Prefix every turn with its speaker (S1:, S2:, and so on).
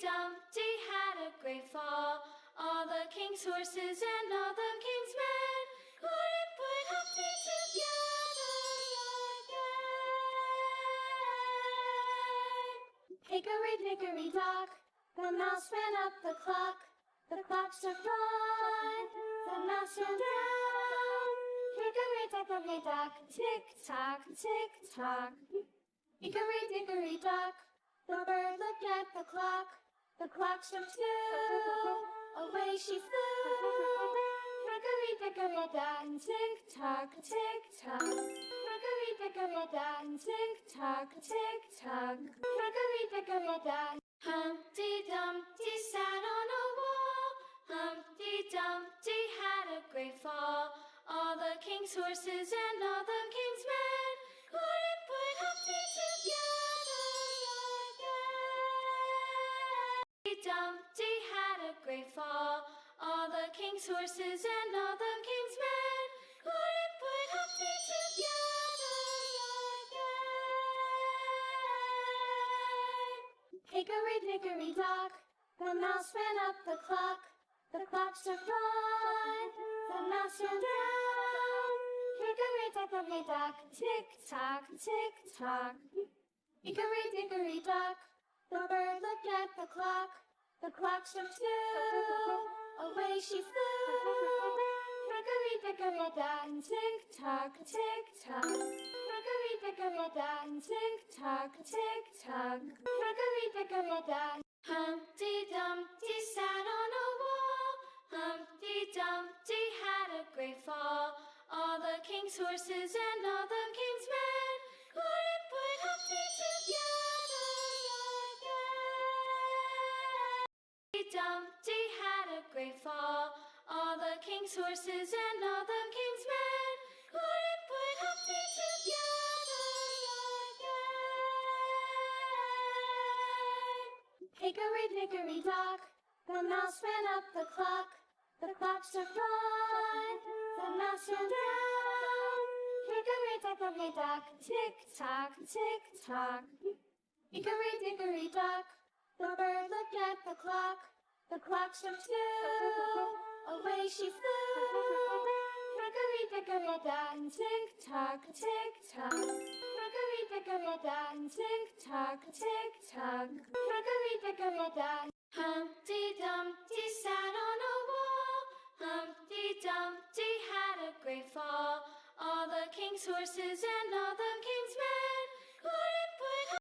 S1: Dumpty had a great fall. All the king's horses and all the king's men couldn't put Humpty together again. Hickory-dickory-dock, the mouse ran up the clock. The clock struck one, the mouse ran down. Hickory-dickory-dock, tick-tock, tick-tock. Hickory-dickory-dock, the bird looked at the clock. The clock struck two, away she flew. Hickory-dickory-dock, tick-tock, tick-tock. Hickory-dickory-dock, tick-tock, tick-tock. Hickory-dickory-dock. Humpty Dumpty sat on a wall. Humpty Dumpty had a great fall. All the king's horses and all the king's men couldn't put Humpty together again. Humpty Dumpty had a great fall. All the king's horses and all the king's men couldn't put Humpty together again. Hickory-dickory-dock, the mouse ran up the clock. The clock struck one, the mouse ran down. Hickory-dickory-dock, tick-tock, tick-tock. Hickory-dickory-dock, the bird looked at the clock. The clock struck two, away she flew. Hickory-dickory-dock, tick-tock, tick-tock. Hickory-dickory-dock, tick-tock, tick-tock. Hickory-dickory-dock. Humpty Dumpty sat on a wall. Humpty Dumpty had a great fall. All the king's horses and all the king's men couldn't put Humpty together again. Humpty Dumpty had a great fall. All the king's horses and all the king's men couldn't put Humpty together again. Hickory-dickory-dock, the mouse ran up the clock. The clock struck one, the mouse ran down. Hickory-dickory-dock, tick-tock, tick-tock. Hickory-dickory-dock, the bird looked at the clock. The clock struck two, away she flew. Hickory-dickory-dock, tick-tock, tick-tock. Hickory-dickory-dock, tick-tock, tick-tock. Hickory-dickory-dock. Humpty Dumpty sat on a wall. Humpty Dumpty had a great fall. All the king's horses and all the king's men couldn't put